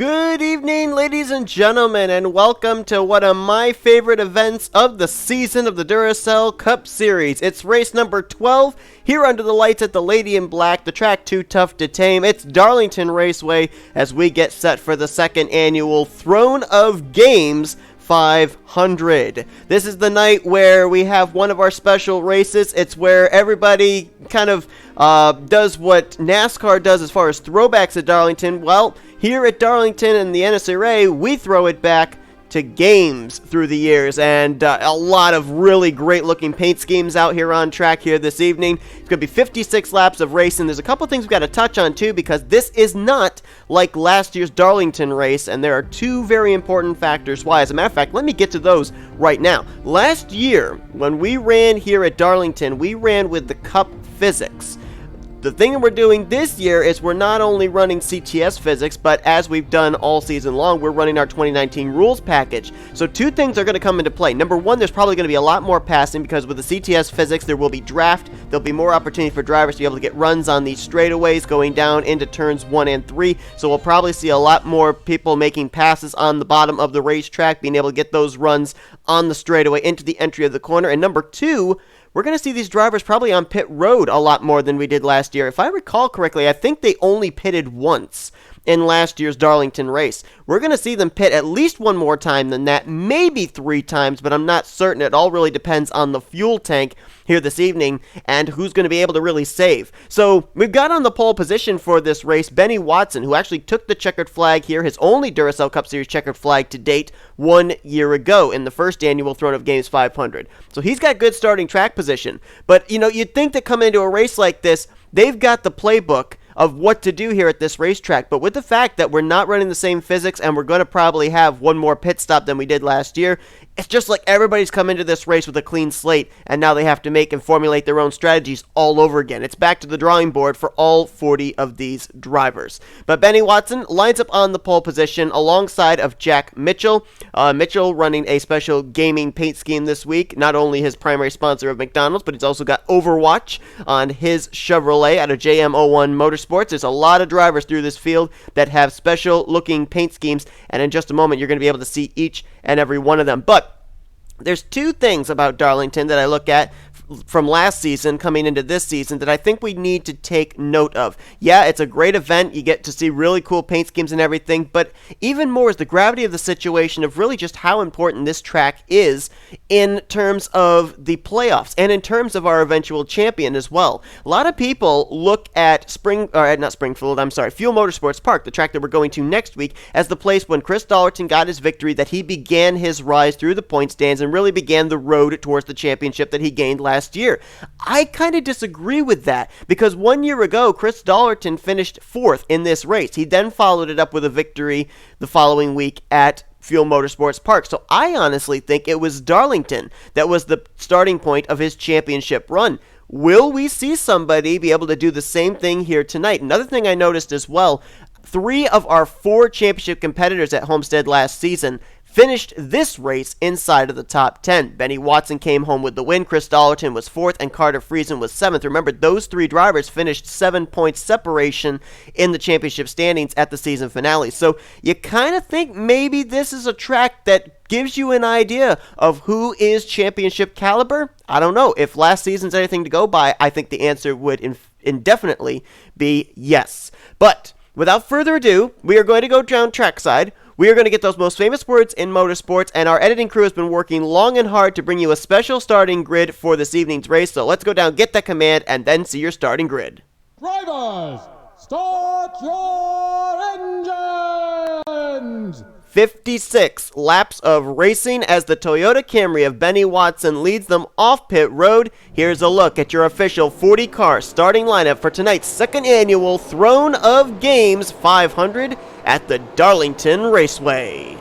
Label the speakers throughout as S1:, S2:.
S1: Good evening, ladies and gentlemen, and welcome to one of my favorite events of the season of the Duracell Cup Series. It's race number 12, here under the lights at the Lady in Black, the track too tough to tame. It's Darlington Raceway as we get set for the second annual Throne of Games 500. This is the night where we have one of our special races. It's where everybody kind of does what NASCAR does as far as throwbacks at Darlington. Well, here at Darlington and the NNSCRA, we throw it back to games through the years, and a lot of really great looking paint schemes out here on track here this evening. It's going to be 56 laps of racing. There's a couple things we've got to touch on too, because this is not like last year's Darlington race, and there are two very important factors why. As a matter of fact, let me get to those right now. Last year, when we ran here at Darlington, we ran with the Cup Physics. The thing that we're doing this year is we're not only running CTS physics, but as we've done all season long, we're running our 2019 rules package. So two things are going to come into play. Number one, there's probably going to be a lot more passing because with the CTS physics, there will be draft. There'll be more opportunity for drivers to be able to get runs on these straightaways going down into turns 1 and 3. So we'll probably see a lot more people making passes on the bottom of the racetrack, being able to get those runs on the straightaway into the entry of the corner. And number two, we're going to see these drivers probably on pit road a lot more than we did last year. If I recall correctly, I think they only pitted once in last year's Darlington race. We're going to see them pit at least one more time than that, maybe 3 times, but I'm not certain. It all really depends on the fuel tank here this evening and who's going to be able to really save. So we've got on the pole position for this race Benny Watson, who actually took the checkered flag here, his only Duracell Cup Series checkered flag to date 1 year ago in the first annual Throne of Games 500. So he's got good starting track position. But, you'd think that coming into a race like this, they've got the playbook of what to do here at this racetrack. But with the fact that we're not running the same physics and we're going to probably have one more pit stop than we did last year, it's just like everybody's come into this race with a clean slate, and now they have to make and formulate their own strategies all over again. It's back to the drawing board for all 40 of these drivers. But Benny Watson lines up on the pole position alongside of Jack Mitchell. Mitchell running a special gaming paint scheme this week. Not only his primary sponsor of McDonald's, but he's also got Overwatch on his Chevrolet out of JM01 Motorsports. There's a lot of drivers through this field that have special looking paint schemes, and in just a moment you're going to be able to see each and every one of them. But there's two things about Darlington that I look at from last season coming into this season that I think we need to take note of. Yeah, it's a great event. You get to see really cool paint schemes and everything, but even more is the gravity of the situation of really just how important this track is in terms of the playoffs and in terms of our eventual champion as well. A lot of people look at Fuel Motorsports Park, the track that we're going to next week, as the place when Chris Darlington got his victory, that he began his rise through the point stands and really began the road towards the championship that he gained last year. I kind of disagree with that because 1 year ago, Chris Darlington finished 4th in this race. He then followed it up with a victory the following week at Fuel Motorsports Park. So I honestly think it was Darlington that was the starting point of his championship run. Will we see somebody be able to do the same thing here tonight? Another thing I noticed as well, 3 of our 4 championship competitors at Homestead last season finished this race inside of the top 10. Benny Watson came home with the win, Chris Darlington was 4th, and Carter Friesen was 7th. Remember, those 3 drivers finished 7 points separation in the championship standings at the season finale. So you kind of think maybe this is a track that gives you an idea of who is championship caliber. I don't know. If last season's anything to go by, I think the answer would indefinitely be yes. But without further ado, we are going to go down trackside. We are going to get those most famous words in motorsports, and our editing crew has been working long and hard to bring you a special starting grid for this evening's race. So let's go down, get that command, and then see your starting grid.
S2: Drivers, start your engines!
S1: 56 laps of racing as the Toyota Camry of Benny Watson leads them off pit road. Here's a look at your official 40-car starting lineup for tonight's second annual Throne of Games 500 at the Darlington Raceway.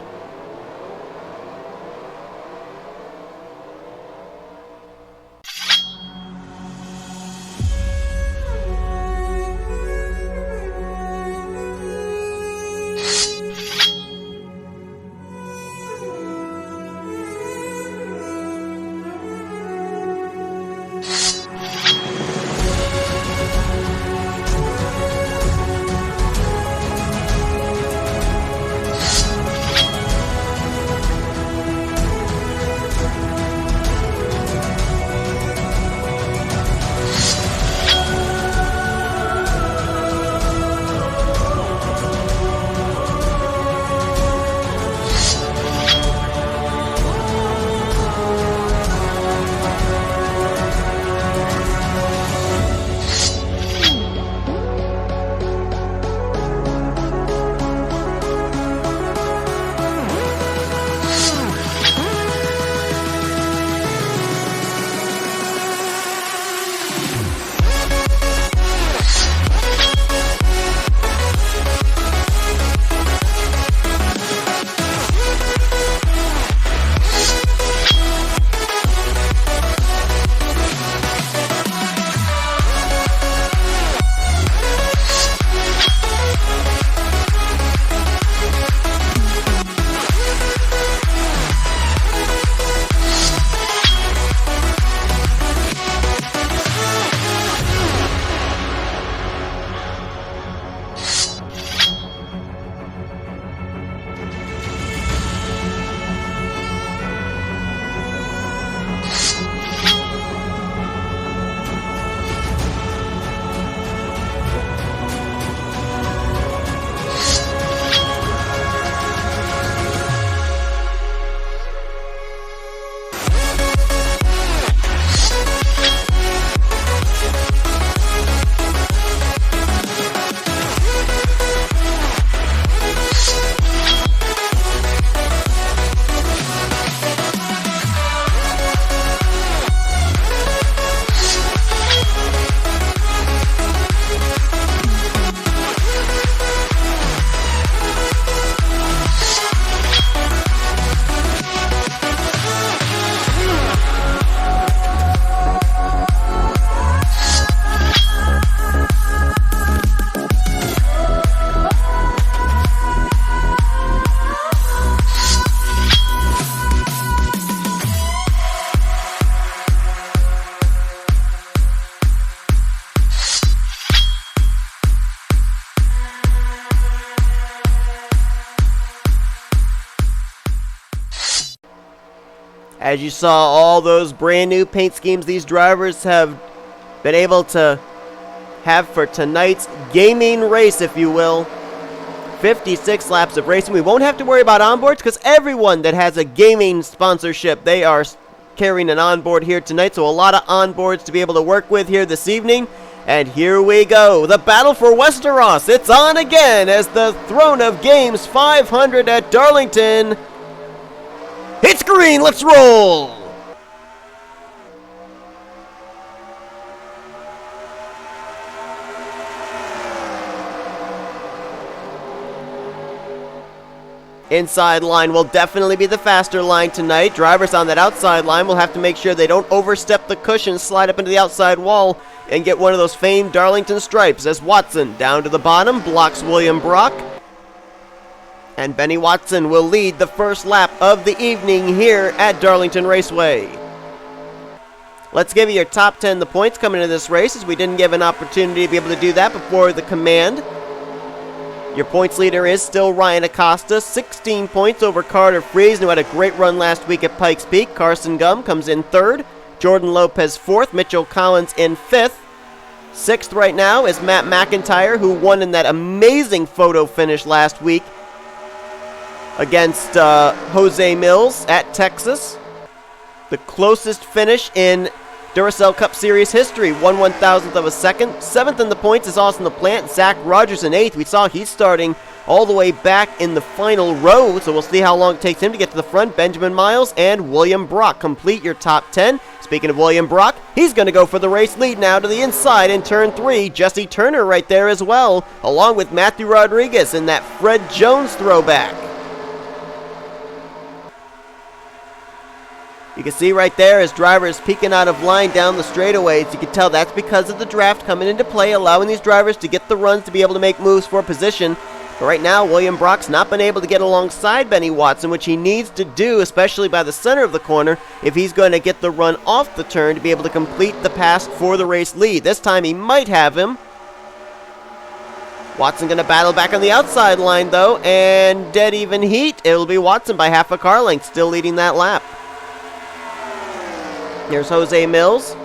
S1: As you saw, all those brand new paint schemes these drivers have been able to have for tonight's gaming race, if you will. 56 laps of racing. We won't have to worry about onboards because everyone that has a gaming sponsorship, they are carrying an onboard here tonight. So a lot of onboards to be able to work with here this evening. And here we go. The battle for Westeros. It's on again as the throne of games 500 at Darlington. It's green. Let's roll. Inside line will definitely be the faster line tonight. Drivers on that outside line will have to make sure they don't overstep the cushion, slide up into the outside wall, and get one of those famed Darlington stripes as Watson down to the bottom blocks William Brock. And Benny Watson will lead the first lap of the evening here at Darlington Raceway. Let's give you your top 10 the points coming into this race, as we didn't give an opportunity to be able to do that before the command. Your points leader is still Ryan Acosta, 16 points over Carter Freeze, who had a great run last week at Pikes Peak. Carson Gum comes in third. Jordan Lopez fourth. Mitchell Collins in fifth. Sixth right now is Matt McIntyre, who won in that amazing photo finish last week against Jose Mills at Texas. The closest finish in Duracell Cup Series history, 1/1000th of a second. Seventh in the points is Austin LaPlante. Zach Rogers in eighth. We saw he's starting all the way back in the final row, so we'll see how long it takes him to get to the front. Benjamin Miles and William Brock complete your top 10. Speaking of William Brock, he's going to go for the race lead now to the inside in turn 3. Jesse Turner right there as well, along with Matthew Rodriguez in that Fred Jones throwback. You can see right there as drivers peeking out of line down the straightaways. You can tell that's because of the draft coming into play, allowing these drivers to get the runs to be able to make moves for position. But right now, William Brock's not been able to get alongside Benny Watson, which he needs to do, especially by the center of the corner, if he's going to get the run off the turn to be able to complete the pass for the race lead. This time he might have him. Watson going to battle back on the outside line, though, and dead even heat. It'll be Watson by half a car length, still leading that lap. Here's Jose Mills,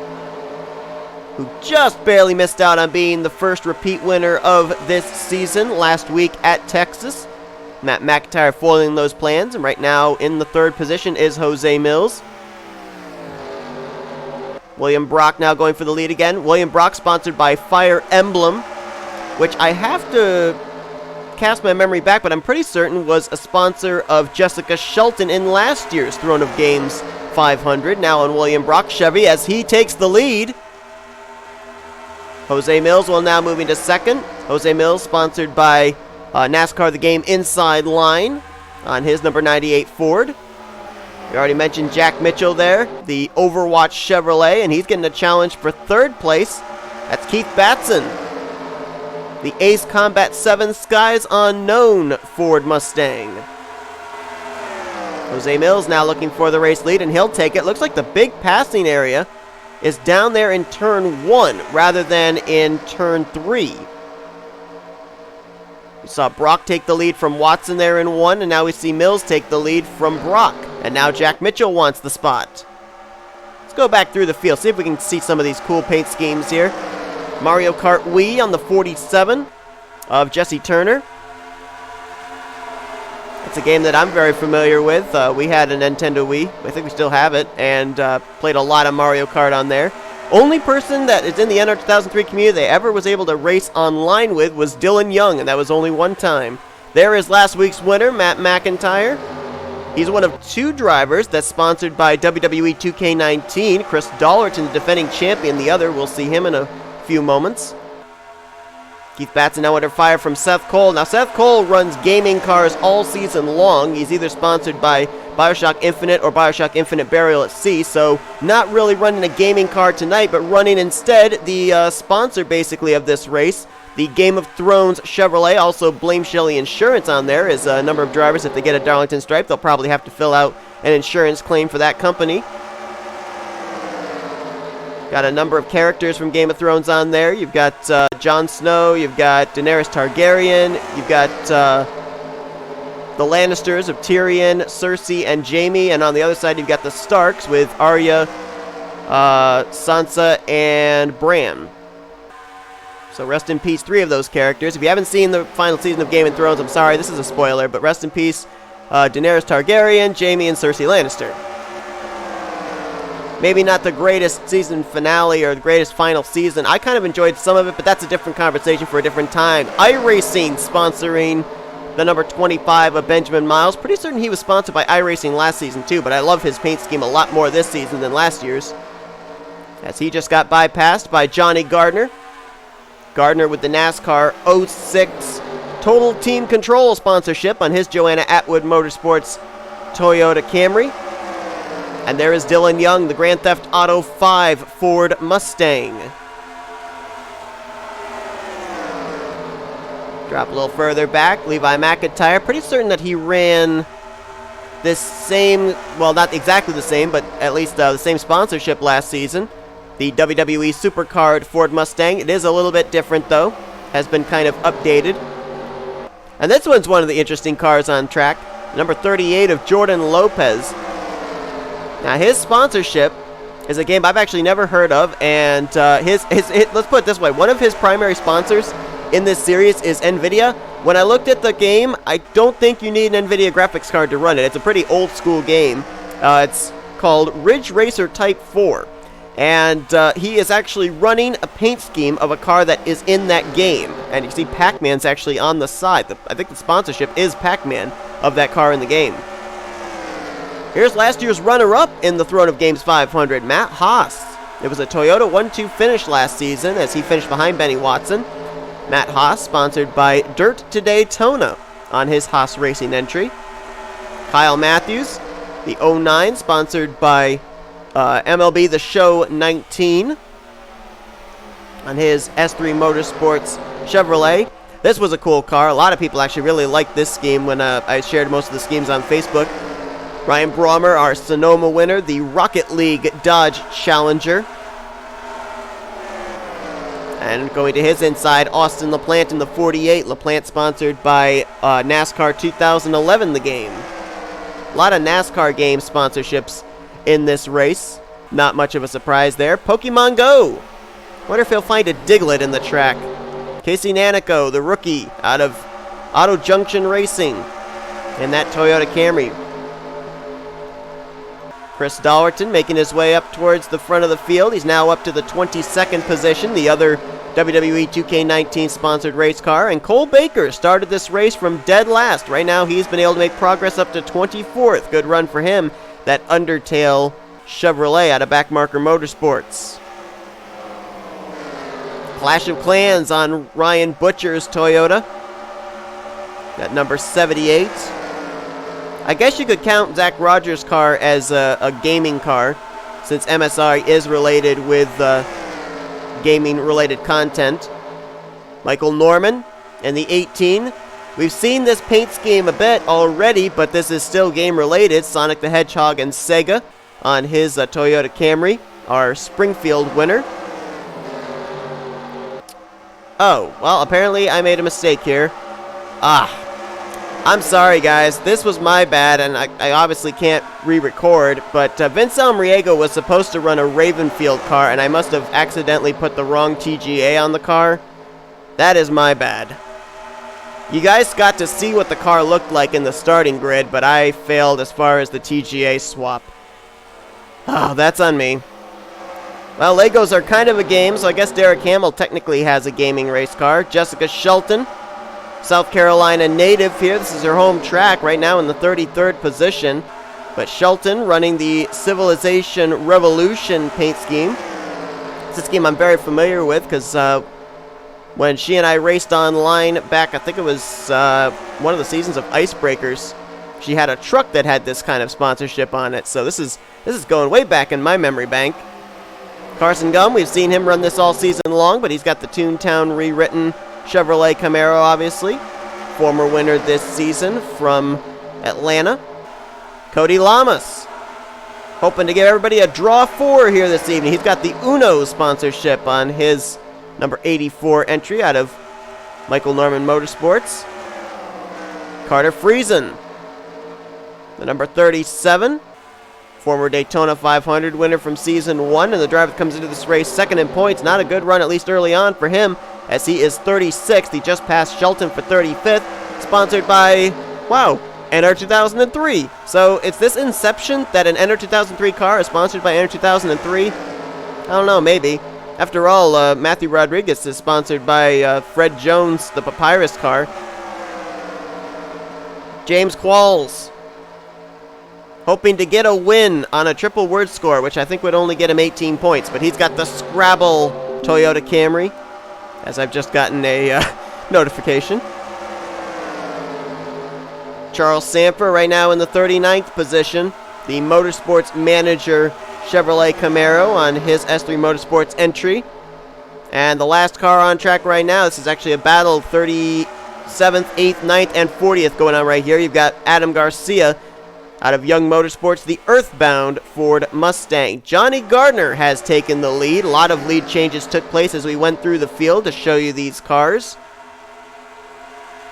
S1: who just barely missed out on being the first repeat winner of this season last week at Texas. Matt McIntyre foiling those plans, and right now in the third position is Jose Mills. William Brock now going for the lead again. William Brock sponsored by Fire Emblem, which I have to cast my memory back, but I'm pretty certain was a sponsor of Jessica Shelton in last year's Throne of Games 500. Now on William Brock Chevy as he takes the lead. Jose Mills will now move into second. Jose Mills sponsored by NASCAR The Game Inside Line on his number 98 Ford. We already mentioned Jack Mitchell there, the Overwatch Chevrolet, and he's getting a challenge for third place. That's Keith Batson, the Ace Combat 7 Skies Unknown Ford Mustang. Jose Mills now looking for the race lead, and he'll take it. Looks like the big passing area is down there in turn 1 rather than in turn 3. We saw Brock take the lead from Watson there in 1, and now we see Mills take the lead from Brock. And now Jack Mitchell wants the spot. Let's go back through the field, see if we can see some of these cool paint schemes here. Mario Kart Wii on the 47 of Jesse Turner. It's a game that I'm very familiar with. We had a Nintendo Wii. I think we still have it, and played a lot of Mario Kart on there. Only person that is in the NR 2003 community they ever was able to race online with was Dylan Young, and that was only one time. There is last week's winner, Matt McIntyre. He's one of 2 drivers that's sponsored by WWE 2K19. Chris Dollerton, the defending champion, the other. We'll see him in a few moments. Keith Batson now under fire from Seth Cole. Now, Seth Cole runs gaming cars all season long. He's either sponsored by Bioshock Infinite or Bioshock Infinite Burial at Sea, so not really running a gaming car tonight, but running instead the sponsor, basically, of this race, the Game of Thrones Chevrolet. Also, Blame Shelley Insurance on there is a number of drivers. If they get a Darlington stripe, they'll probably have to fill out an insurance claim for that company. Got a number of characters from Game of Thrones on there. You've got Jon Snow, you've got Daenerys Targaryen, you've got the Lannisters of Tyrion, Cersei, and Jaime. And on the other side, you've got the Starks with Arya, Sansa, and Bran. So rest in peace, 3 of those characters. If you haven't seen the final season of Game of Thrones, I'm sorry, this is a spoiler, but rest in peace, Daenerys Targaryen, Jaime, and Cersei Lannister. Maybe not the greatest season finale or the greatest final season. I kind of enjoyed some of it, but that's a different conversation for a different time. iRacing sponsoring the number 25 of Benjamin Miles. Pretty certain he was sponsored by iRacing last season too, but I love his paint scheme a lot more this season than last year's, as he just got bypassed by Johnny Gardner. Gardner with the NASCAR 06 Total Team Control sponsorship on his Joanna Atwood Motorsports Toyota Camry. And there is Dylan Young, the Grand Theft Auto 5 Ford Mustang. Drop a little further back, Levi McIntyre. Pretty certain that he ran this same, well, not exactly the same, but at least the same sponsorship last season. The WWE Supercard Ford Mustang. It is a little bit different, though. Has been kind of updated. And this one's one of the interesting cars on track. Number 38 of Jordan Lopez. Now, his sponsorship is a game I've actually never heard of, and let's put it this way. One of his primary sponsors in this series is NVIDIA. When I looked at the game, I don't think you need an NVIDIA graphics card to run it. It's a pretty old-school game. It's called Ridge Racer Type 4, and he is actually running a paint scheme of a car that is in that game. And you see Pac-Man's actually on the side. I think the sponsorship is Pac-Man of that car in the game. Here's last year's runner-up in the Throne of Games 500, Matt Haas. It was a Toyota 1-2 finish last season as he finished behind Benny Watson. Matt Haas, sponsored by Dirt to Daytona on his Haas Racing entry. Kyle Matthews, the 09, sponsored by MLB The Show 19 on his S3 Motorsports Chevrolet. This was a cool car. A lot of people actually really liked this scheme when I shared most of the schemes on Facebook. Ryan Brommer, our Sonoma winner, the Rocket League Dodge Challenger. And going to his inside, Austin LaPlante in the 48. LaPlante sponsored by NASCAR 2011, the game. A lot of NASCAR game sponsorships in this race. Not much of a surprise there. Pokemon Go. Wonder if he'll find a Diglett in the track. Casey Nanico, the rookie out of Auto Junction Racing in that Toyota Camry. Chris Dollerton making his way up towards the front of the field. He's now up to the 22nd position, the other WWE 2K19 sponsored race car. And Cole Baker started this race from dead last. Right now he's been able to make progress up to 24th. Good run for him. That Undertale Chevrolet out of Backmarker Motorsports. Clash of Clans on Ryan Butcher's Toyota. That number 78. I guess you could count Zach Rogers' car as a gaming car, since MSI is related with gaming-related content. Michael Norman and the 18. We've seen this paint scheme a bit already, but this is still game-related. Sonic the Hedgehog and Sega on his Toyota Camry, our Springfield winner. Oh, well, apparently I made a mistake here. I'm sorry, guys. This was my bad, and I obviously can't re-record, but Vince Almriego was supposed to run a Ravenfield car, and I must have accidentally put the wrong TGA on the car. That is my bad. You guys got to see what the car looked like in the starting grid, but I failed as far as the TGA swap. Oh, that's on me. Well, Legos are kind of a game, so I guess Derek Hamill technically has a gaming race car. Jessica Shelton, South Carolina native here. This is her home track right now in the 33rd position. But Shelton running the Civilization Revolution paint scheme. It's a scheme I'm very familiar with because when she and I raced online back, I think it was one of the seasons of Icebreakers, she had a truck that had this kind of sponsorship on it. So this is going way back in my memory bank. Carson Gum, we've seen him run this all season long, but he's got the Toontown rewritten Chevrolet Camaro, obviously. Former winner this season from Atlanta. Cody Lamas, hoping to give everybody a draw 4 here this evening. He's got the Uno sponsorship on his number 84 entry out of Michael Norman Motorsports. Carter Friesen, The number 37, former Daytona 500 winner from season 1, and the driver that comes into this race second in points. Not a good run, at least early on for him, as he is 36th. He just passed Shelton for 35th, sponsored by, wow, NR 2003. So it's this inception that an NR 2003 car is sponsored by NR 2003? I don't know, maybe. After all, Matthew Rodriguez is sponsored by Fred Jones, the Papyrus car. James Qualls, hoping to get a win on a triple word score, which I think would only get him 18 points. But he's got the Scrabble Toyota Camry, as I've just gotten a notification. Charles Samper right now in the 39th position. The Motorsports Manager Chevrolet Camaro on his S3 Motorsports entry. And the last car on track right now, this is actually a battle, 37th, 8th, 9th, and 40th going on right here. You've got Adam Garcia out of Young Motorsports, the Earthbound Ford Mustang. Johnny Gardner has taken the lead. A lot of lead changes took place as we went through the field to show you these cars.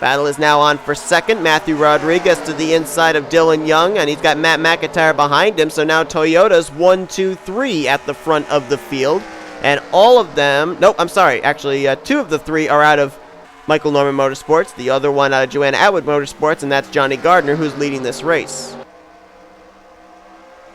S1: Battle is now on for second. Matthew Rodriguez to the inside of Dylan Young, and he's got Matt McIntyre behind him. So now Toyota's 1, 2, 3 at the front of the field. And all of them, nope, I'm sorry, actually 2 of the 3 are out of Michael Norman Motorsports. The other one out of Joanna Atwood Motorsports, and that's Johnny Gardner, who's leading this race.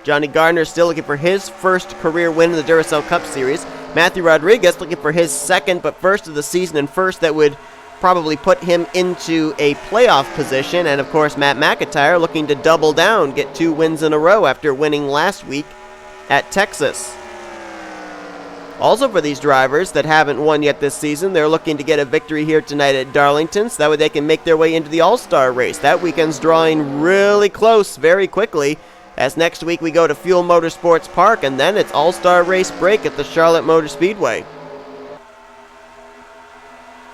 S1: Johnny Gardner still looking for his first career win in the Duracell Cup Series. Matthew Rodriguez looking for his second but first of the season, and first that would probably put him into a playoff position. And of course Matt McIntyre looking to double down, get 2 wins in a row after winning last week at Texas. Also for these drivers that haven't won yet this season, they're looking to get a victory here tonight at Darlington, so that way they can make their way into the All-Star race. That weekend's drawing really close very quickly, as next week we go to Fuel Motorsports Park, and then it's All-Star race break at the Charlotte Motor Speedway.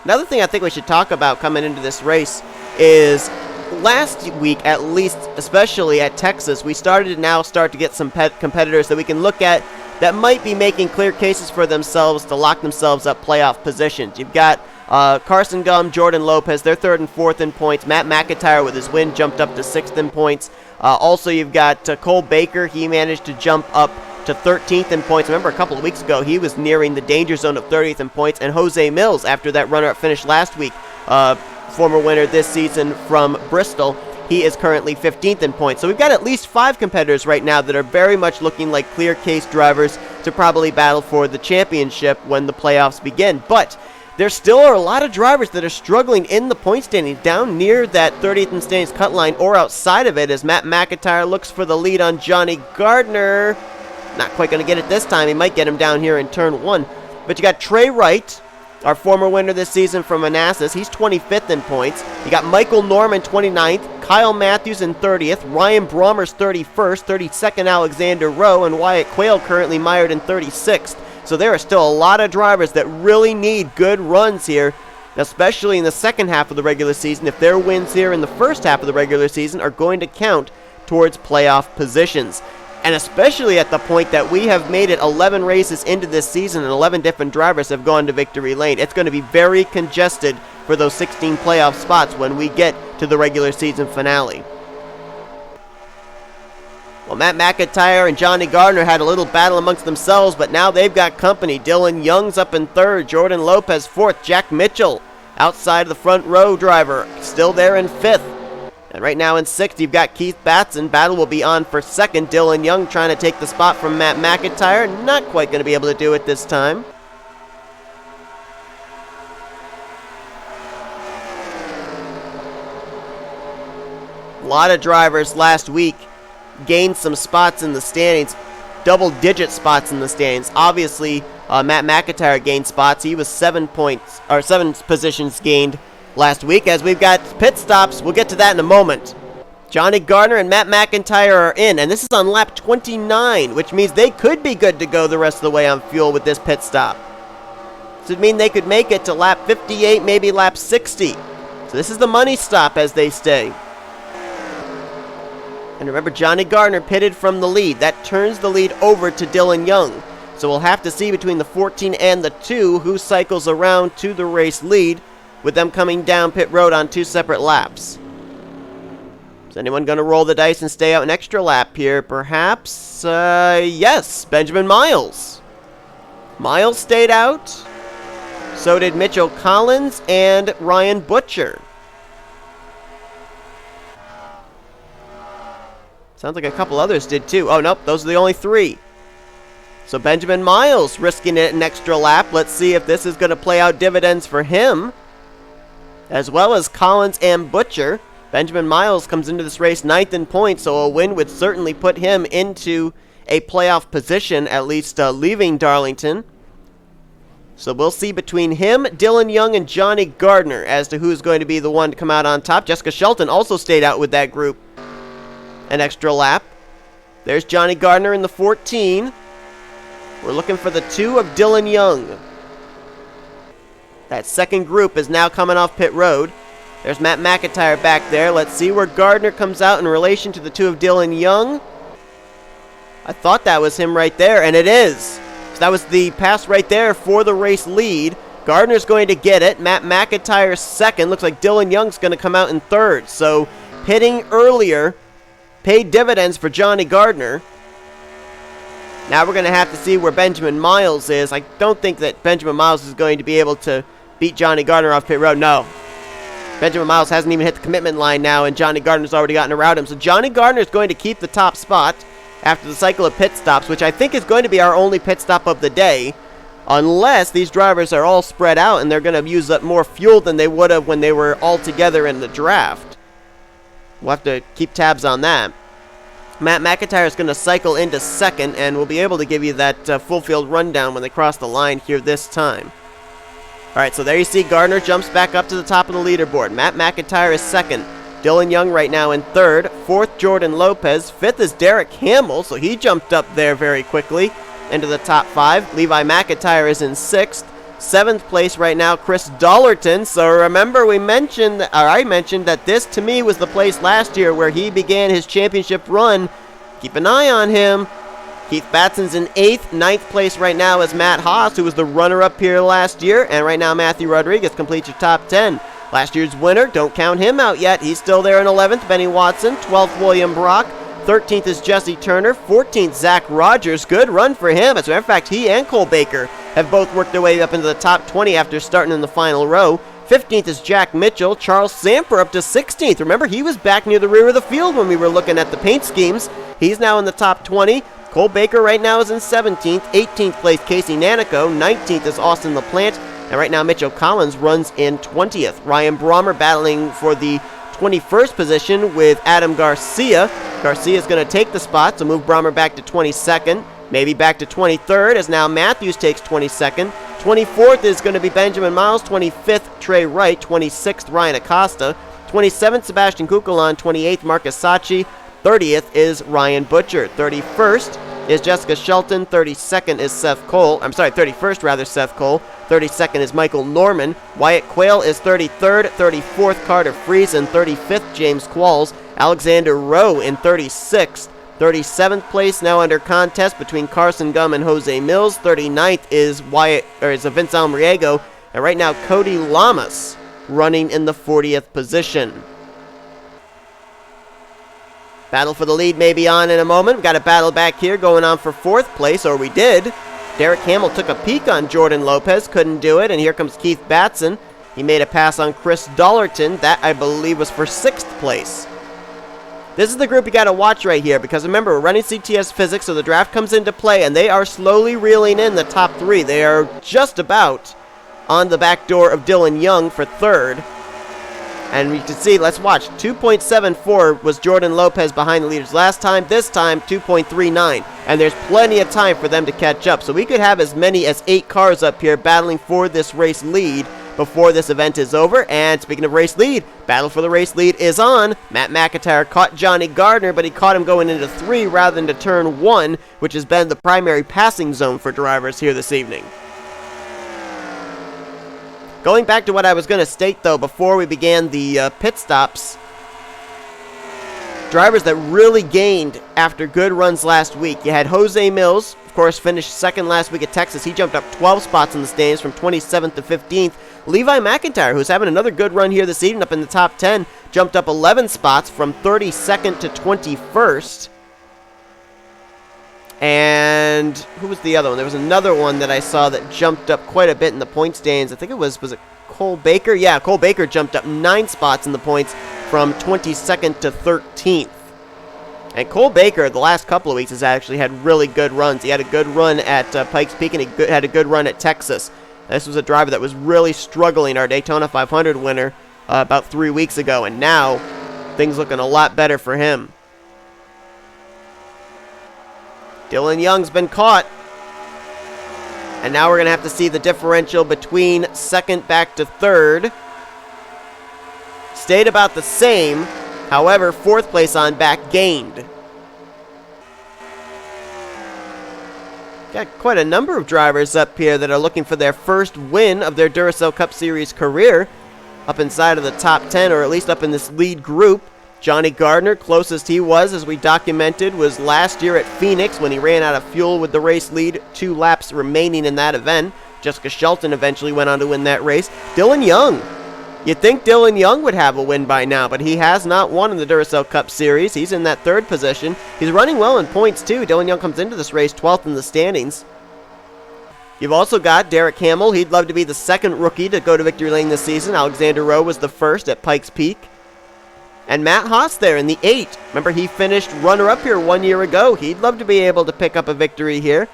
S1: Another thing I think we should talk about coming into this race is last week, at least, especially at Texas, we started to get some competitors that we can look at that might be making clear cases for themselves to lock themselves up playoff positions. You've got Carson Gum, Jordan Lopez, they're 3rd and 4th in points. Matt McIntyre with his win jumped up to 6th in points. Also, you've got Cole Baker. He managed to jump up to 13th in points. Remember, a couple of weeks ago, he was nearing the danger zone of 30th in points. And Jose Mills, after that runner-up finish last week, former winner this season from Bristol, he is currently 15th in points. So we've got at least 5 competitors right now that are very much looking like clear case drivers to probably battle for the championship when the playoffs begin. But there still are a lot of drivers that are struggling in the point standing down near that 30th in standings cut line or outside of it, as Matt McIntyre looks for the lead on Johnny Gardner. Not quite going to get it this time. He might get him down here in turn 1. But you got Trey Wright, our former winner this season from Manassas. He's 25th in points. You got Michael Norman, 29th. Kyle Matthews in 30th. Ryan Brommer's 31st. 32nd, Alexander Rowe. And Wyatt Quayle currently mired in 36th. So there are still a lot of drivers that really need good runs here, especially in the second half of the regular season, if their wins here in the first half of the regular season are going to count towards playoff positions. And especially at the point that we have made it 11 races into this season and 11 different drivers have gone to victory lane. It's going to be very congested for those 16 playoff spots when we get to the regular season finale. Well, Matt McIntyre and Johnny Gardner had a little battle amongst themselves, but now they've got company. Dylan Young's up in 3rd, Jordan Lopez 4th, Jack Mitchell outside of the front row driver, still there in 5th. And right now in 6th, you've got Keith Batson. Battle will be on for 2nd. Dylan Young trying to take the spot from Matt McIntyre. Not quite going to be able to do it this time. A lot of drivers last week gained some spots in the standings, double-digit spots in the standings. Obviously, Matt McIntyre gained spots. He was 7 positions gained last week, as we've got pit stops. We'll get to that in a moment. Johnny Gardner and Matt McIntyre are in, and this is on lap 29, which means they could be good to go the rest of the way on fuel with this pit stop. So it'd mean they could make it to lap 58, maybe lap 60. So this is the money stop as they stay. And remember, Johnny Gardner pitted from the lead. That turns the lead over to Dylan Young. So we'll have to see between the 14 and the 2 who cycles around to the race lead, with them coming down pit road on 2 separate laps. Is anyone going to roll the dice and stay out an extra lap here? Perhaps? Yes, Benjamin Miles. Miles stayed out. So did Mitchell Collins and Ryan Butcher. Sounds like a couple others did too. Oh, nope, those are the only 3. So Benjamin Miles risking it an extra lap. Let's see if this is going to play out dividends for him, as well as Collins and Butcher. Benjamin Miles comes into this race 9th in points, so a win would certainly put him into a playoff position, at least leaving Darlington. So we'll see between him, Dylan Young, and Johnny Gardner as to who's going to be the one to come out on top. Jessica Shelton also stayed out with that group an extra lap. There's Johnny Gardner in the 14. We're looking for the 2 of Dylan Young. That second group is now coming off pit road. There's Matt McIntyre back there. Let's see where Gardner comes out in relation to the 2 of Dylan Young. I thought that was him right there, and it is. So that was the pass right there for the race lead. Gardner's going to get it. Matt McIntyre's second. Looks like Dylan Young's going to come out in third. So pitting earlier paid dividends for Johnny Gardner. Now we're going to have to see where Benjamin Miles is. I don't think that Benjamin Miles is going to be able to beat Johnny Gardner off pit road. No. Benjamin Miles hasn't even hit the commitment line now, and Johnny Gardner's already gotten around him. So Johnny Gardner is going to keep the top spot after the cycle of pit stops, which I think is going to be our only pit stop of the day, unless these drivers are all spread out and they're going to use up more fuel than they would have when they were all together in the draft. We'll have to keep tabs on that. Matt McIntyre is going to cycle into second, and we'll be able to give you that full field rundown when they cross the line here this time. All right, so there you see Gardner jumps back up to the top of the leaderboard. Matt McIntyre is second. Dylan Young right now in third. Fourth, Jordan Lopez. Fifth is Derek Hamill, so he jumped up there very quickly into the top 5. Levi McIntyre is in sixth. Seventh place right now, Chris Darlington. So remember, I mentioned that this to me was the place last year where he began his championship run. Keep an eye on him. Keith Batson's in 8th. 9th place right now is Matt Haas, who was the runner-up here last year. And right now, Matthew Rodriguez completes your top 10. Last year's winner, don't count him out yet. He's still there in 11th, Benny Watson. 12th, William Brock. 13th is Jesse Turner. 14th, Zach Rogers. Good run for him. As a matter of fact, he and Cole Baker have both worked their way up into the top 20 after starting in the final row. 15th is Jack Mitchell. Charles Samper up to 16th. Remember, he was back near the rear of the field when we were looking at the paint schemes. He's now in the top 20. Cole Baker right now is in 17th. 18th place, Casey Nanico. 19th is Austin LaPlante. And right now, Mitchell Collins runs in 20th. Ryan Brommer battling for the 21st position with Adam Garcia. Garcia is going to take the spot, so move Brommer back to 22nd. Maybe back to 23rd, as now Matthews takes 22nd. 24th is going to be Benjamin Miles. 25th, Trey Wright. 26th, Ryan Acosta. 27th, Sebastian Kukulon. 28th, Marcus Sachi. 30th is Ryan Butcher. 31st is Jessica Shelton. 32nd is Seth Cole. 31st rather, Seth Cole. 32nd is Michael Norman. Wyatt Quayle is 33rd. 34th, Carter Friesen. 35th, James Qualls. Alexander Rowe in 36th. 37th place now under contest between Carson Gum and Jose Mills. 39th is Vince Almriego. And right now, Cody Lamas running in the 40th position. Battle for the lead may be on in a moment. We've got a battle back here going on for 4th place, or we did. Derek Hamill took a peek on Jordan Lopez, couldn't do it, and here comes Keith Batson. He made a pass on Chris Darlington. That, I believe, was for 6th place. This is the group you got to watch right here, because remember, we're running CTS physics, so the draft comes into play, and they are slowly reeling in the top 3. They are just about on the back door of Dylan Young for 3rd. And we can see, let's watch, 2.74 was Jordan Lopez behind the leaders last time. This time, 2.39. And there's plenty of time for them to catch up. So we could have as many as 8 cars up here battling for this race lead before this event is over. And speaking of race lead, battle for the race lead is on. Matt McIntyre caught Johnny Gardner, but he caught him going into 3 rather than to turn 1, which has been the primary passing zone for drivers here this evening. Going back to what I was going to state, though, before we began the pit stops, drivers that really gained after good runs last week. You had Jose Mills, of course, finished 2nd last week at Texas. He jumped up 12 spots in the standings from 27th to 15th. Levi McIntyre, who's having another good run here this evening up in the top 10, jumped up 11 spots from 32nd to 21st. And who was the other one? There was another one that I saw that jumped up quite a bit in the point standings. I think it was it Cole Baker? Yeah, Cole Baker jumped up 9 spots in the points from 22nd to 13th. And Cole Baker, the last couple of weeks, has actually had really good runs. He had a good run at Pikes Peak, and he had a good run at Texas. This was a driver that was really struggling, our Daytona 500 winner, about 3 weeks ago. And now, things looking a lot better for him. Dylan Young's been caught. And now we're going to have to see the differential between second back to third. Stayed about the same. However, fourth place on back gained. Got quite a number of drivers up here that are looking for their first win of their Duracell Cup Series career. Up inside of the top 10, or at least up in this lead group. Johnny Gardner, closest he was, as we documented, was last year at Phoenix when he ran out of fuel with the race lead, 2 laps remaining in that event. Jessica Shelton eventually went on to win that race. Dylan Young. You'd think Dylan Young would have a win by now, but he has not won in the Duracell Cup Series. He's in that third position. He's running well in points, too. Dylan Young comes into this race 12th in the standings. You've also got Derek Hamill. He'd love to be the second rookie to go to victory lane this season. Alexander Rowe was the first at Pikes Peak. And Matt Haas there in the 8. Remember, he finished runner-up here 1 year ago. He'd love to be able to pick up a victory here.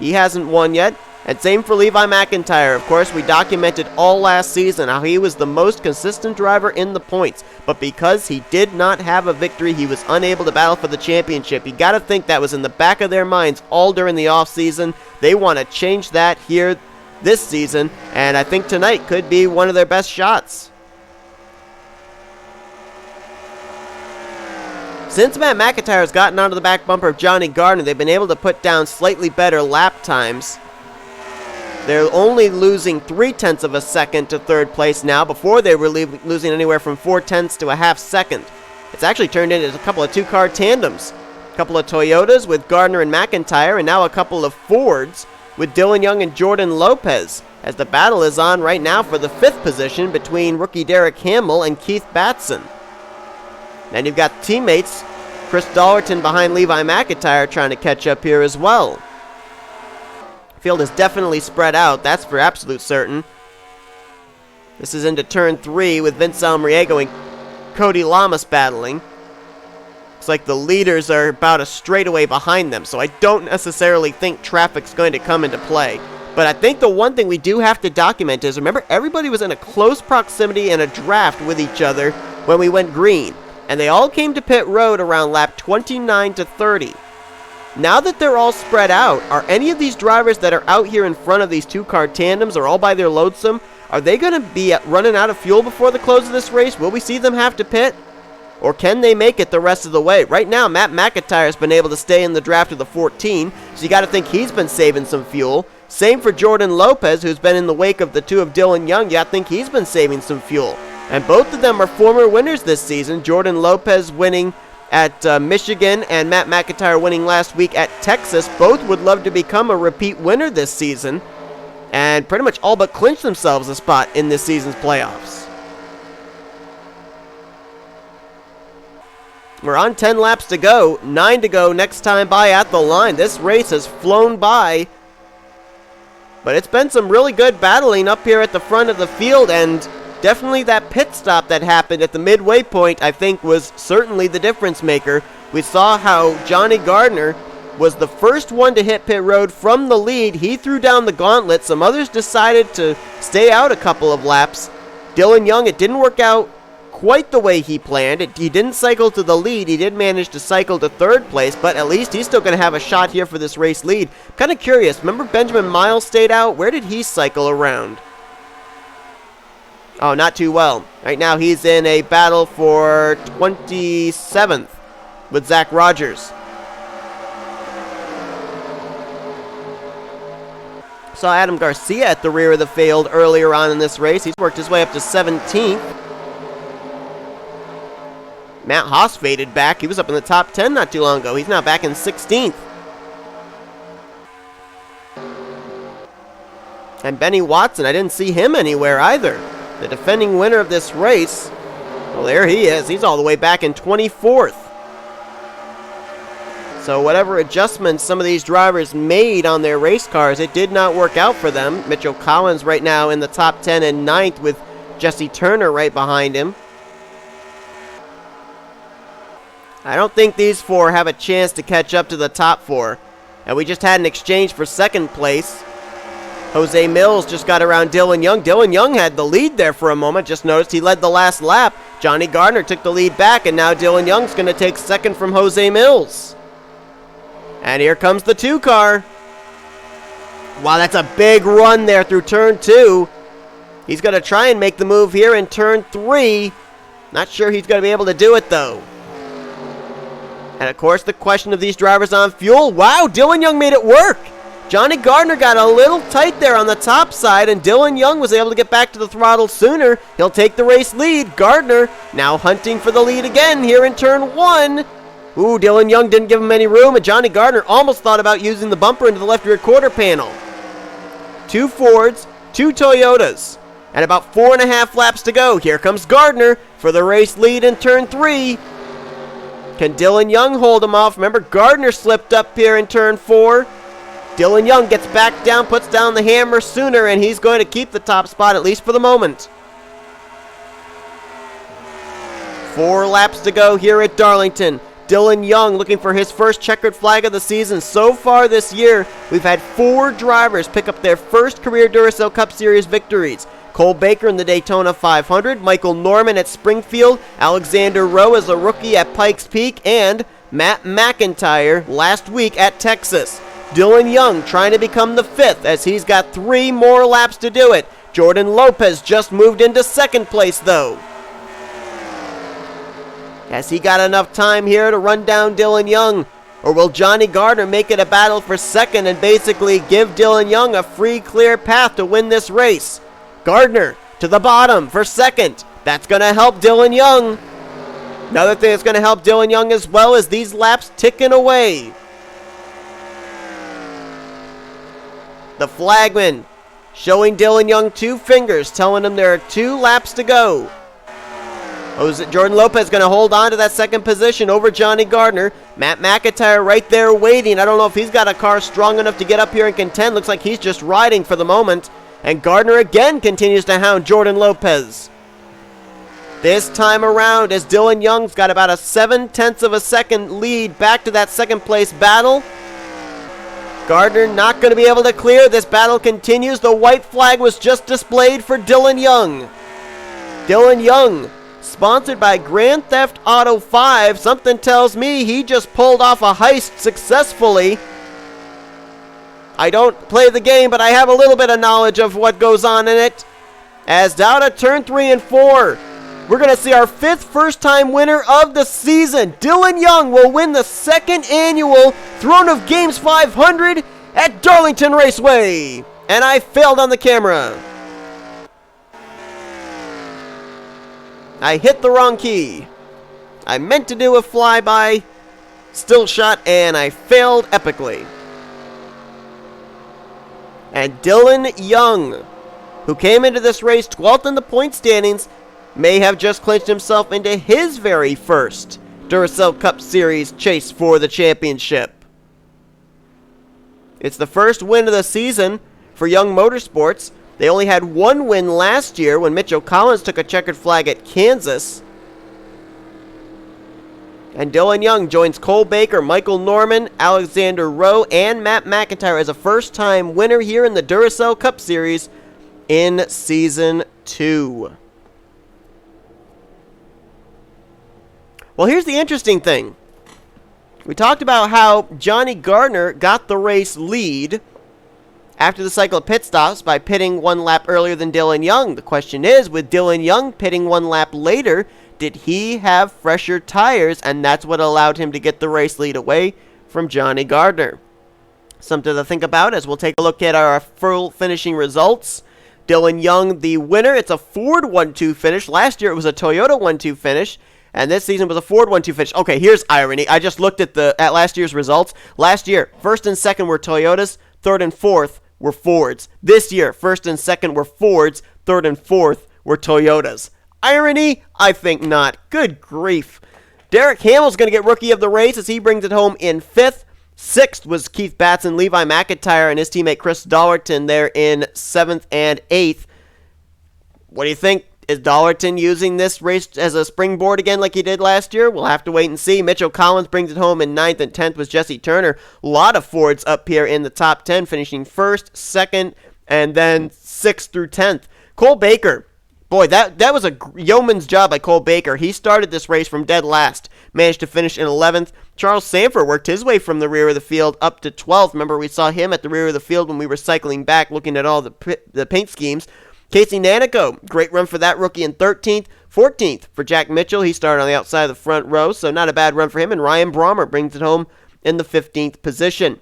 S1: He hasn't won yet. And same for Levi McIntyre. Of course, we documented all last season how he was the most consistent driver in the points. But because he did not have a victory, he was unable to battle for the championship. You got to think that was in the back of their minds all during the offseason. They want to change that here this season. And I think tonight could be one of their best shots. Since Matt McIntyre has gotten onto the back bumper of Johnny Gardner, they've been able to put down slightly better lap times. They're only losing 0.3 of a second to third place now. Before, they were losing anywhere from 0.4 to a half second. It's actually turned into a couple of 2-car tandems. A couple of Toyotas with Gardner and McIntyre, and now a couple of Fords with Dylan Young and Jordan Lopez, as the battle is on right now for the 5th position between rookie Derek Hamill and Keith Batson. Then you've got teammates, Chris Darlington behind Levi McIntyre, trying to catch up here as well. Field is definitely spread out, that's for absolute certain. This is into turn 3 with Vince Almriego and Cody Lamas battling. Looks like the leaders are about a straightaway behind them, so I don't necessarily think traffic's going to come into play. But I think the one thing we do have to document is, remember, everybody was in a close proximity and a draft with each other when we went green. And they all came to pit road around lap 29 to 30. Now that they're all spread out, are any of these drivers that are out here in front of these 2-car tandems or all by their lonesome, are they going to be running out of fuel before the close of this race? Will we see them have to pit? Or can they make it the rest of the way? Right now, Matt McIntyre has been able to stay in the draft of the 14, so you got to think he's been saving some fuel. Same for Jordan Lopez, who's been in the wake of the 2 of Dylan Young. You got to think he's been saving some fuel. And both of them are former winners this season. Jordan Lopez winning at Michigan and Matt McIntyre winning last week at Texas. Both would love to become a repeat winner this season and pretty much all but clinch themselves a spot in this season's playoffs. We're on 10 laps to go, 9 to go next time by at the line. This race has flown by, but it's been some really good battling up here at the front of the field, and definitely that pit stop that happened at the midway point, I think, was certainly the difference maker. We saw how Johnny Gardner was the first one to hit pit road from the lead. He threw down the gauntlet. Some others decided to stay out a couple of laps. Dylan Young, it didn't work out quite the way he planned. He didn't cycle to the lead. He did manage to cycle to third place, but at least he's still going to have a shot here for this race lead. Kind of curious. Remember Benjamin Miles stayed out? Where did he cycle around? Oh, not too well. Right now he's in a battle for 27th with Zach Rogers. Saw Adam Garcia at the rear of the field earlier on in this race. He's worked his way up to 17th. Matt Haas faded back. He was up in the top 10 not too long ago. He's now back in 16th. And Benny Watson, I didn't see him anywhere either. The defending winner of this race. Well, there he is. He's all the way back in 24th. So whatever adjustments some of these drivers made on their race cars, it did not work out for them. Mitchell Collins right now in the top 10 and 9th with Jesse Turner right behind him. I don't think these four have a chance to catch up to the top four. And we just had an exchange for second place. Jose Mills just got around Dylan Young. Dylan Young had the lead there for a moment. Just noticed he led the last lap. Johnny Gardner took the lead back, and now Dylan Young's going to take second from Jose Mills. And here comes the 2 car. Wow, that's a big run there through turn 2. He's going to try and make the move here in turn 3. Not sure he's going to be able to do it, though. And, of course, the question of these drivers on fuel. Wow, Dylan Young made it work. Johnny Gardner got a little tight there on the top side, and Dylan Young was able to get back to the throttle sooner. He'll take the race lead. Gardner now hunting for the lead again here in turn 1. Ooh, Dylan Young didn't give him any room, and Johnny Gardner almost thought about using the bumper into the left rear quarter panel. 2 Fords, 2 Toyotas, and about 4.5 laps to go. Here comes Gardner for the race lead in turn 3. Can Dylan Young hold him off? Remember, Gardner slipped up here in turn 4. Dylan Young gets back down, puts down the hammer sooner, and he's going to keep the top spot, at least for the moment. 4 laps to go here at Darlington. Dylan Young looking for his first checkered flag of the season. So far this year, we've had 4 drivers pick up their first career Duracell Cup Series victories. Cole Baker in the Daytona 500, Michael Norman at Springfield, Alexander Rowe as a rookie at Pikes Peak, and Matt McIntyre last week at Texas. Dylan Young trying to become the 5th as he's got 3 more laps to do it. Jordan Lopez just moved into 2nd place though. Has he got enough time here to run down Dylan Young? Or will Johnny Gardner make it a battle for 2nd and basically give Dylan Young a free clear path to win this race? Gardner to the bottom for 2nd. That's going to help Dylan Young. Another thing that's going to help Dylan Young as well is these laps ticking away. The flagman showing Dylan Young 2 fingers, telling him there are 2 laps to go. Jordan Lopez going to hold on to that 2nd position over Johnny Gardner. Matt McIntyre right there waiting. I don't know if he's got a car strong enough to get up here and contend. Looks like he's just riding for the moment. And Gardner again continues to hound Jordan Lopez. This time around, as Dylan Young's got about a 0.7 of a second lead back to that 2nd place battle. Gardner not going to be able to clear. This battle continues. The white flag was just displayed for Dylan Young. Dylan Young, sponsored by Grand Theft Auto 5. Something tells me he just pulled off a heist successfully. I don't play the game, but I have a little bit of knowledge of what goes on in it. As down at turn 3 and 4, we're going to see our 5th first-time winner of the season. Dylan Young will win the 2nd annual Throne of Games 500 at Darlington Raceway. And I failed on the camera. I hit the wrong key. I meant to do a flyby, still shot, and I failed epically. And Dylan Young, who came into this race 12th in the point standings, may have just clinched himself into his very first Duracell Cup Series chase for the championship. It's the first win of the season for Young Motorsports. They only had 1 win last year when Mitchell Collins took a checkered flag at Kansas. And Dylan Young joins Cole Baker, Michael Norman, Alexander Rowe, and Matt McIntyre as a first-time winner here in the Duracell Cup Series in Season 2. Well, here's the interesting thing. We talked about how Johnny Gardner got the race lead after the cycle of pit stops by pitting 1 lap earlier than Dylan Young. The question is, with Dylan Young pitting 1 lap later, did he have fresher tires, and that's what allowed him to get the race lead away from Johnny Gardner? Something to think about as we'll take a look at our full finishing results. Dylan Young, the winner. It's a Ford 1-2 finish. Last year it was a Toyota 1-2 finish, and this season was a Ford 1-2 finish. Okay, here's irony. I just looked at last year's results. Last year, 1st and 2nd were Toyotas, 3rd and 4th were Fords. This year, first and second were Fords, third and fourth were Toyotas. Irony? I think not. Good grief. Derek Hamill's going to get rookie of the race as he brings it home in fifth. Sixth was Keith Batson, Levi McIntyre, and his teammate Chris Darlington there in seventh and eighth. What do you think? Is Darlington using this race as a springboard again like he did last year? We'll have to wait and see. Mitchell Collins brings it home in 9th, and 10th was Jesse Turner. A lot of Fords up here in the top 10, finishing 1st, 2nd, and then 6th through 10th. Cole Baker. Boy, that was a yeoman's job by Cole Baker. He started this race from dead last, managed to finish in 11th. Charles Sanford worked his way from the rear of the field up to 12th. Remember, we saw him at the rear of the field when we were cycling back looking at all the paint schemes. Casey Nanico, great run for that rookie in 13th. 14th for Jack Mitchell. He started on the outside of the front row, so not a bad run for him. And Ryan Brommer brings it home in the 15th position.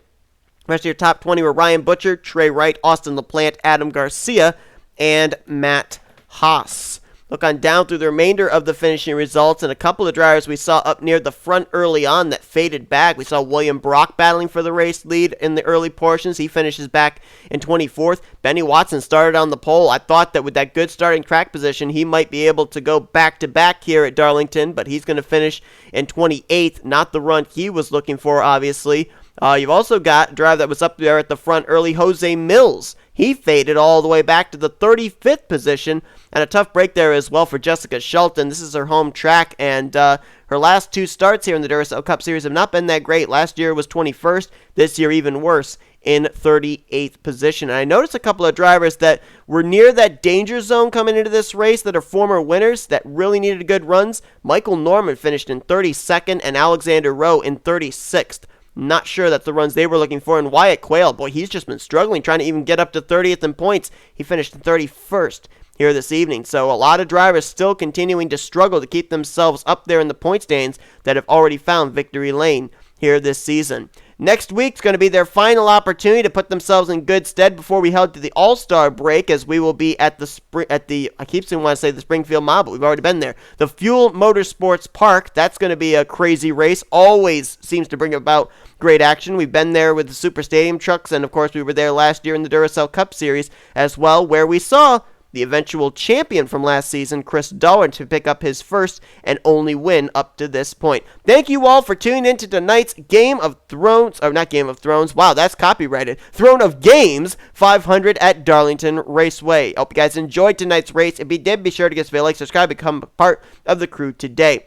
S1: The rest of your top 20 were Ryan Butcher, Trey Wright, Austin LaPlante, Adam Garcia, and Matt Haas. Look on down through the remainder of the finishing results, and a couple of drivers we saw up near the front early on that faded back. We saw William Brock battling for the race lead in the early portions. He finishes back in 24th. Benny Watson started on the pole. I thought that with that good starting track position, he might be able to go back-to-back here at Darlington, but he's going to finish in 28th. Not the run he was looking for, obviously. You've also got a driver that was up there at the front early, Jose Mills. He faded all the way back to the 35th position, and a tough break there as well for Jessica Shelton. This is her home track, and her last two starts here in the Duracell Cup Series have not been that great. Last year was 21st, this year even worse, in 38th position. And I noticed a couple of drivers that were near that danger zone coming into this race that are former winners that really needed good runs. Michael Norman finished in 32nd, and Alexander Rowe in 36th. Not sure that's the runs they were looking for. And Wyatt Quayle, boy, he's just been struggling trying to even get up to 30th in points. He finished in 31st here this evening. So a lot of drivers still continuing to struggle to keep themselves up there in the point stands that have already found victory lane here this season. Next week's going to be their final opportunity to put themselves in good stead before we head to the All-Star break, as we will be at the I keep saying want to say the Springfield Mile, but we've already been there. The Fuel Motorsports Park. That's going to be a crazy race. Always seems to bring about great action. We've been there with the Super Stadium trucks, and of course we were there last year in the Duracell Cup Series as well, where we saw the eventual champion from last season, Chris Darlington, to pick up his first and only win up to this point. Thank you all for tuning in to tonight's Game of Thrones, or not Game of Thrones, wow, that's copyrighted, Throne of Games 500 at Darlington Raceway. Hope you guys enjoyed tonight's race. If you did, be sure to give us a like, subscribe, become a part of the crew today.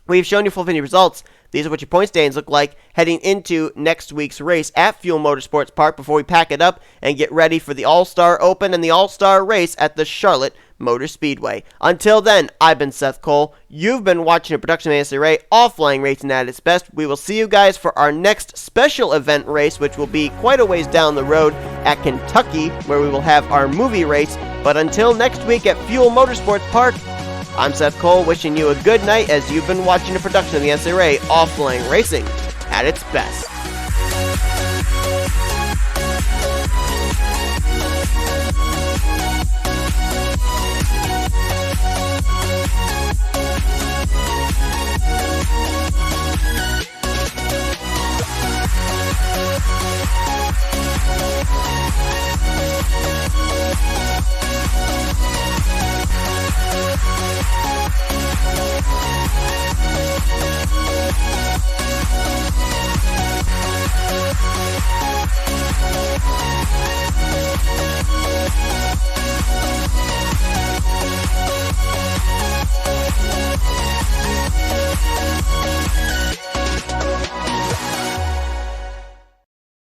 S1: We've shown you full finish results. These are what your point standings look like heading into next week's race at Fuel Motorsports Park before we pack it up and get ready for the All-Star Open and the All-Star Race at the Charlotte Motor Speedway. Until then, I've been Seth Cole. You've been watching a production of NNSCRA, all-flying racing at its best. We will see you guys for our next special event race, which will be quite a ways down the road at Kentucky, where we will have our movie race. But until next week at Fuel Motorsports Park, I'm Seth Cole, wishing you a good night as you've been watching a production of the NNSCRA, all-flying racing at its best.